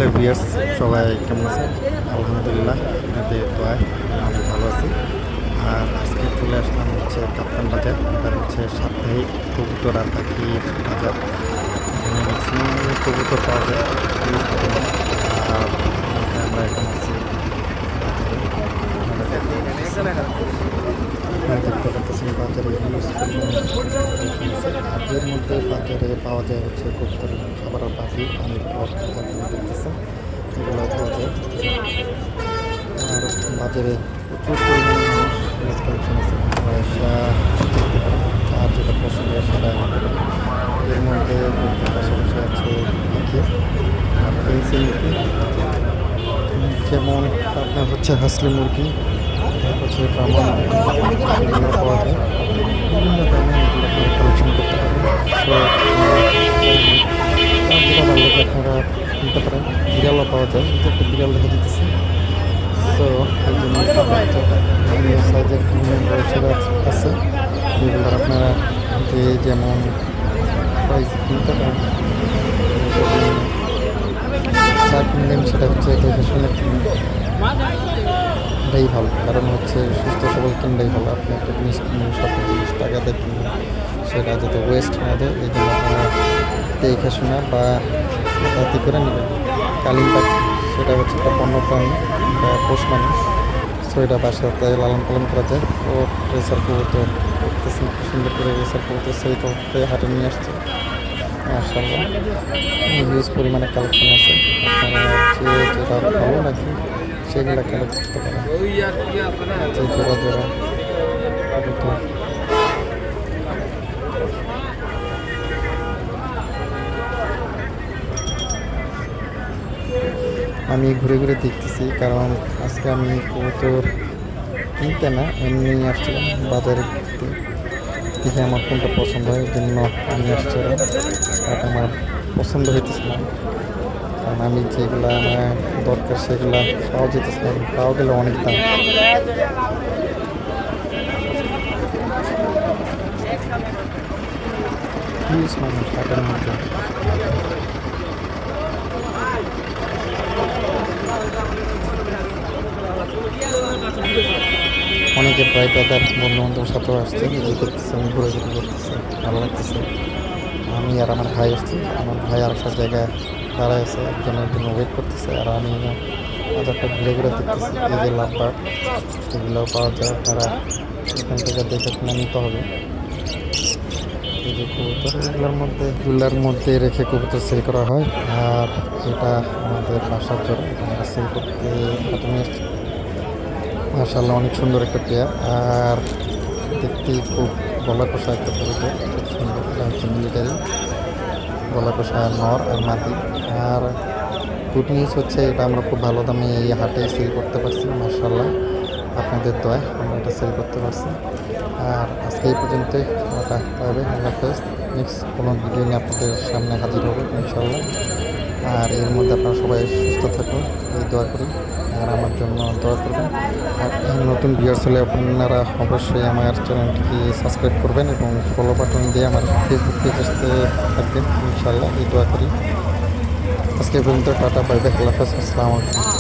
Hello viewers, সবাই কেমন আছেন? আলহামদুলিল্লাহ, আপনাদের দোয়ায় আমি অনেক ভালো আছি। আর আজকে চলে আসলাম হচ্ছে কাপ্তান বাজার। এটা হচ্ছে সাপ্তাহিক কবুতর আর পাখির বাজার। এখানে ম্যাক্সিমাম কবুতর পাওয়া যায়, ইউজ পরিমাণ। আর আমরা এখন আছি আপনারা দেখতে পাচ্ছেন বাজারে ইউজ পরিমাণ আর এর মধ্যে বাজারে পাওয়া যায় হচ্ছে কবুতরের খাবার আর পাখি পানির পর আপনারা দেখতেছেন এগুলো পাওয়া যায়। আর বাজারে প্রচুর পরিমাণে মানুষ মাছ কালেকশন আছে, দেখতে পারেন। আর যেটা পছন্দ হয় সেটা নিতে পারেন। এর মধ্যে পাশাপাশি আছে পাখি আর ফেন্সি মুরগি, যেমন আপনার হচ্ছে হাসলি মুরগি, হচ্ছে ব্রাহ্মণ এগুলো পাওয়া যায়। বিভিন্ন দামে এগুলো আপনারা কালেকশন করতে পারেন। সো যেটা ভালো লাগে আপনারা নিতে পারেন। বিড়ালও পাওয়া যায়, এটা একটা বিড়াল দেখা দিতেছে। তো এই জন্য বিভিন্ন সাইজের বিভিন্ন বয়সের আছে, যেগুলো আপনারা যে যেমন প্রাইস কিনতে পারেন। যা কিনবেন সেটা হচ্ছে দেখে শুনে কিনবেন, এটাই ভালো। কারণ হচ্ছে সুস্থ সবল কিনলেই ভালো। আপনি একটা জিনিস কিনবেন, সব জিনিস টাকা দিয়ে কিনবেন, সেটা যাতে ওয়েস্ট না দেয়, এই জন্য আপনারা দেখে শোনা বা তাতে করে নেবেন। কালিম পাখি সেটা হচ্ছে একটা পণ্য প্রাণী বা পোষ মানুষ। সো এটা বাসাতে লালন পালন করা যায়। ও রেসার কবুতর দেখতেছেন, খুব সুন্দর করে রেসার কবুতর সেই করতে হাটে নিয়ে আসছে। মাশাআল্লাহ, হিউজ পরিমাণে কালেকশন আছে। আপনারা যেটা ভালো লাগে সেগুলো কালেক্ট করতে পারেন। যে জোড়া জোড়া কবুতর আমি ঘুরে ঘুরে দেখতেছি, কারণ আজকে আমি কবুতর কিনতে না এমনি আসছিলাম বাজারে ঘুরতে। দেখে আমার কোনটা পছন্দ হয়, এই জন্য আমি আসছিলাম। বাট আমার পছন্দ হইতেছে না, কারণ আমি যেগুলো আমার দরকার সেগুলো পাওয়া যেতেছে না, পাওয়া গেলে অনেক দাম। হিউজ মানুষ হাটের মধ্যে। অনেকে প্রায় তাদের বন্ধু বান্ধবের সাথেও আসছে, নিজে দেখতেছে, আমি ঘুরে ঘুরে করতেছে, ভালো লাগতেছে। আমি আর আমার ভাই আসছি, আমার ভাই আর একটা জায়গায় দাঁড়ায় আছে, একজনের জন্য ওয়েট করতেছে। আর আমি বাজারটা ঘুরে ঘুরে দেখতেছি। এই যে লাভবার, এগুলোও পাওয়া যায়, আপনারা এখান থেকে দেখে শুনে নিতে হবে। এই যে কবুতর, এগুলোর মধ্যে রেখে কবুতর সেল করা হয়। আর এটা আমাদের বাসার জন্য আমরা সেল করতে নিয়ে এসেছি। মাশাআল্লাহ, অনেক সুন্দর একটা পেয়ার। আর দেখতে খুব গলা কষা একটা কবুতর, খুব সুন্দর। এটা হচ্ছে মিলিটারি গলা কষা নর আর মাদি। আর গুড নিউজ হচ্ছে এটা আমরা খুব ভালো দামে এই হাটে সেল করতে পারছি। মাশাআল্লাহ, আপনাদের দয়ায় আমরা এটা সেল করতে পারছি। আর আজকে এই পর্যন্তই, ওটা পাবে। আল্লাহ হাফেজ। নেক্সট কোনো ভিডিও নিয়ে আপনাদের সামনে হাজির হবে ইনশাআল্লাহ। আর এর মধ্যে আপনারা সবাই সুস্থ থাকুন, এই দোয়া করি। আর আমার জন্য দোয়া করবেন। আর নতুন ভিউয়ার্স হলে আপনারা অবশ্যই আমার চ্যানেলটিকে সাবস্ক্রাইব করবেন এবং ফলো বাটন দিয়ে আমার ফেসবুক পেজে থাকবেন ইনশাআল্লাহ, এই দোয়া করি। আজকে পর্যন্ত টাটা, বাই বাই, আল্লাহ হাফেজ, আসসালামু আলাইকুম।